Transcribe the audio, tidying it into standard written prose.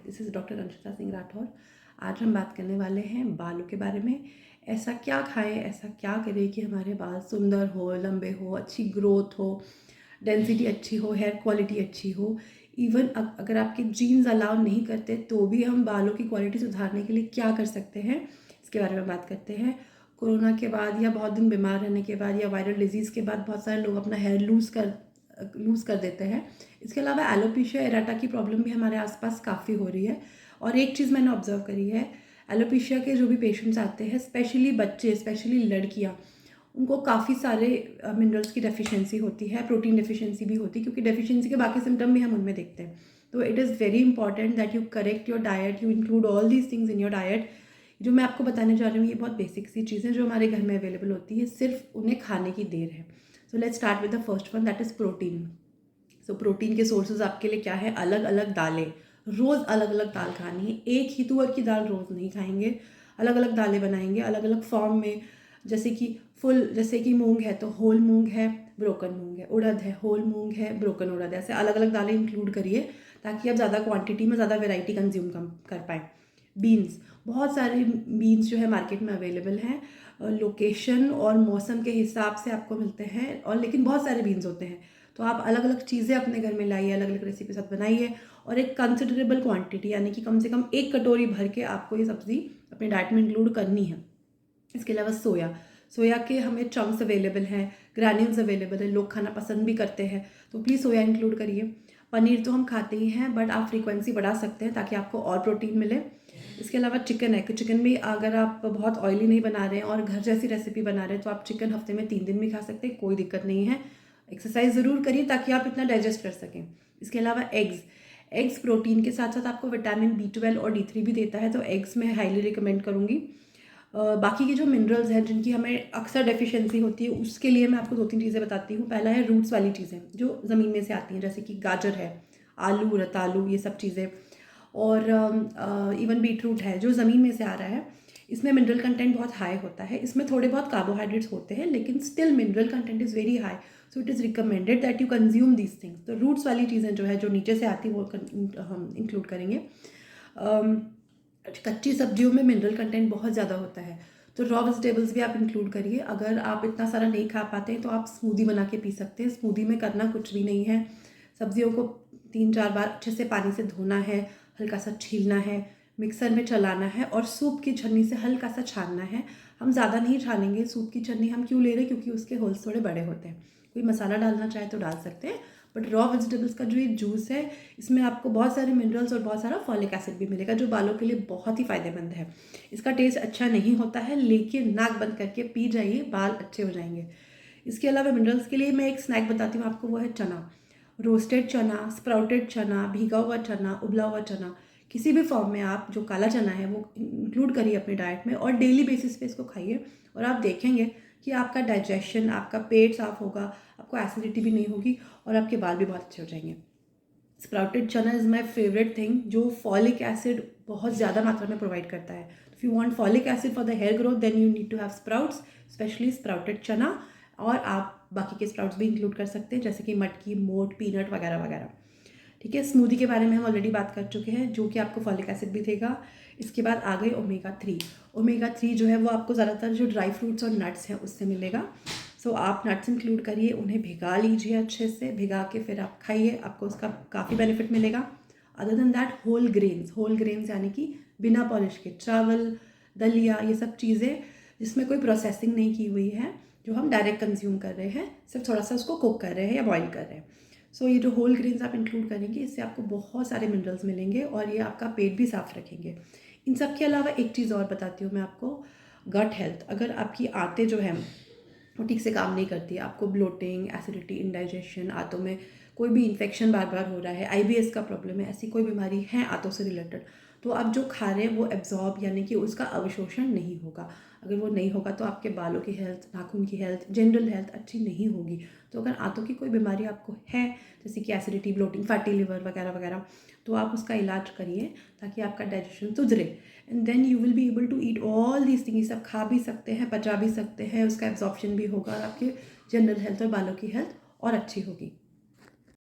This is doctor Anshita Singh Rathore. आज हम बात करने वाले हैं बालों के बारे में। ऐसा क्या खाएं, ऐसा क्या करें कि हमारे बाल सुंदर हो, लंबे हो, अच्छी ग्रोथ हो, डेंसिटी अच्छी हो, हेयर क्वालिटी अच्छी हो। इवन अगर आपके जीन्स अलाउ नहीं करते तो भी हम बालों की क्वालिटी सुधारने के लिए क्या कर सकते हैं, इसके बारे में बात करते हैं। कोरोना के बाद या बहुत दिन बीमार रहने के बाद या वायरल डिजीज़ के बाद बहुत सारे लोग अपना हेयर लूज़ कर देते हैं। इसके अलावा एलोपेशिया एरेटा की प्रॉब्लम भी हमारे आसपास काफ़ी हो रही है। और एक चीज़ मैंने ऑब्जर्व करी है, एलोपेशिया के जो भी पेशेंट्स आते हैं, स्पेशली बच्चे, स्पेशली लड़कियाँ, उनको काफ़ी सारे मिनरल्स की डेफिशिएंसी होती है, प्रोटीन डेफिशिएंसी भी होती है, क्योंकि डेफिशिएंसी के बाकी सिम्टम भी हम उनमें देखते हैं। तो it is very important that you correct your diet, you include all these things in your diet. जो मैं आपको बताने जा रही हूँ ये बहुत बेसिक सी चीज़ें जो हमारे घर में अवेलेबल होती है, सिर्फ उन्हें खाने की देर है। So let's start with the first one, that is protein. So protein के सोर्सेज आपके लिए क्या है? अलग अलग दालें। रोज़ अलग अलग दाल खानी है, एक ही तुअर की दाल रोज़ नहीं खाएंगे। अलग अलग दालें बनाएंगे, अलग अलग फॉर्म में। जैसे कि मूंग है तो होल मूंग है, ब्रोकन मूंग है। उड़द है, होल मूंग है, ब्रोकन उड़द है। ऐसे अलग अलग दालें इंक्लूड करिए ताकि आप ज़्यादा क्वांटिटी में ज़्यादा वेराइटी कंज्यूम कर पाएँ। बीन्स, बहुत सारे बीन्स जो है मार्केट में अवेलेबल हैं। लोकेशन और मौसम के हिसाब से आपको मिलते हैं, और लेकिन बहुत सारे बीन्स होते हैं। तो आप अलग अलग चीज़ें अपने घर में लाइए, अलग अलग रेसिपी साथ बनाइए, और एक कंसिडरेबल क्वांटिटी यानी कि कम से कम 1 कटोरी भर के आपको ये सब्ज़ी अपने डाइट में इंक्लूड करनी है। इसके अलावा सोया के हमें चंक्स अवेलेबल हैं, ग्रैन्यूल्स अवेलेबल है, लोग खाना पसंद भी करते हैं, तो प्लीज़ सोया इंक्लूड करिए। पनीर तो हम खाते ही हैं, बट आप फ्रीक्वेंसी बढ़ा सकते हैं ताकि आपको और प्रोटीन मिले। इसके अलावा चिकन है, कि चिकन भी अगर आप बहुत ऑयली नहीं बना रहे हैं और घर जैसी रेसिपी बना रहे हैं तो आप चिकन हफ्ते में 3 दिन भी खा सकते हैं, कोई दिक्कत नहीं है। एक्सरसाइज ज़रूर करिए ताकि आप इतना डाइजेस्ट कर सकें। इसके अलावा एग्स प्रोटीन के साथ साथ आपको विटामिन B12 और D3 भी देता है, तो एग्स मैं हाईली रिकमेंड करूँगी। बाकी के जो मिनरल्स हैं जिनकी हमें अक्सर डेफिशिएंसी होती है, उसके लिए मैं आपको 2-3 चीज़ें बताती हूँ। पहला है रूट्स वाली चीज़ें जो ज़मीन में से आती हैं, जैसे कि गाजर है, आलू, रतालू, ये सब चीज़ें। और इवन बीटरूट है जो ज़मीन में से आ रहा है। इसमें मिनरल कंटेंट बहुत हाई होता है। इसमें थोड़े बहुत कार्बोहाइड्रेट्स होते हैं, लेकिन still mineral content is very high. So it is recommended that you consume these things. तो रूट्स वाली चीज़ें जो है, जो नीचे से आती है, वो हम इंक्लूड करेंगे। कच्ची सब्जियों में मिनरल कंटेंट बहुत ज़्यादा होता है, तो रॉ वेजिटेबल्स भी आप इंक्लूड करिए। अगर आप इतना सारा नहीं खा पाते हैं तो आप स्मूदी बना के पी सकते हैं। स्मूदी में करना कुछ भी नहीं है, सब्जियों को 3-4 बार अच्छे से पानी से धोना है, हल्का सा छीलना है, मिक्सर में चलाना है, और सूप की छन्नी से हल्का सा छानना है। हम ज़्यादा नहीं छानेंगे। सूप की छन्नी हम क्यों ले रहे हैं? क्योंकि उसके होल्स थोड़े बड़े होते हैं। कोई मसाला डालना चाहे तो डाल सकते हैं, बट रॉ वेजिटेबल्स का जो ये जूस है, इसमें आपको बहुत सारे मिनरल्स और बहुत सारा फॉलिक एसिड भी मिलेगा, जो बालों के लिए बहुत ही फ़ायदेमंद है। इसका टेस्ट अच्छा नहीं होता है, लेकिन नाक बंद करके पी जाइए, बाल अच्छे हो जाएंगे। इसके अलावा मिनरल्स के लिए मैं एक स्नैक बताती हूँ आपको, वो है चना। रोस्टेड चना, स्प्राउटेड चना, भीगा हुआ चना, उबला हुआ चना, किसी भी फॉर्म में आप जो काला चना है वो इंक्लूड करिए अपने डाइट में, और डेली बेसिस पे इसको खाइए। और आप देखेंगे कि आपका डाइजेशन, आपका पेट साफ होगा, आपको एसिडिटी भी नहीं होगी, और आपके बाल भी बहुत अच्छे हो जाएंगे। Sprouted chana is my favourite thing, जो फॉलिक एसिड बहुत ज़्यादा मात्रा में प्रोवाइड करता है। If you want folic acid for the hair growth, then you need to have sprouts, specially sprouted chana. और आप बाकी के स्प्राउट्स भी इंक्लूड कर सकते हैं, जैसे कि मटकी, मोठ, पीनट वगैरह वगैरह। ठीक है, स्मूदी के बारे में हम ऑलरेडी बात कर चुके हैं, जो कि आपको फॉलिक एसिड भी देगा। इसके बाद आ गई ओमेगा 3 जो है वो आपको ज़्यादातर जो ड्राई फ्रूट्स और नट्स हैं उससे मिलेगा। सो आप नट्स इंक्लूड करिए, उन्हें भिगा लीजिए अच्छे से, भिगा के फिर आप खाइए, आपको उसका काफ़ी बेनिफिट मिलेगा। Other than that, whole grains यानी कि बिना पॉलिश के चावल, दलिया, ये सब चीज़ें जिसमें कोई प्रोसेसिंग नहीं की हुई है, जो हम डायरेक्ट कंज्यूम कर रहे हैं, सिर्फ थोड़ा सा उसको कुक कर रहे हैं या बॉईल कर रहे हैं। सो ये जो होल ग्रेन्स आप इंक्लूड करेंगे, इससे आपको बहुत सारे मिनरल्स मिलेंगे, और ये आपका पेट भी साफ रखेंगे। इन सब के अलावा एक चीज़ और बताती हूँ मैं आपको, गट हेल्थ। अगर आपकी आंतें जो हैं वो ठीक से काम नहीं करती, आपको ब्लोटिंग, एसिडिटी, इंडाइजेशन, आंतों में कोई भी इन्फेक्शन बार बार हो रहा है, IBS का प्रॉब्लम है, ऐसी कोई बीमारी है आंतों से रिलेटेड, तो आप जो खा रहे हैं वो एब्जॉर्ब यानी कि उसका अवशोषण नहीं होगा। अगर वो नहीं होगा तो आपके बालों की हेल्थ, नाखून की हेल्थ, जनरल हेल्थ अच्छी नहीं होगी। तो अगर आंतों की कोई बीमारी आपको है, जैसे कि एसिडिटी, ब्लोटिंग, फैटी लिवर वगैरह वगैरह, तो आप उसका इलाज करिए ताकि आपका डाइजेशन सुधरे, and then you will be able to eat all these thing. ये सब खा भी सकते हैं, पचा भी सकते हैं, उसका एब्जॉर्प्शन भी होगा, और आपके जनरल हेल्थ और बालों की हेल्थ और अच्छी होगी।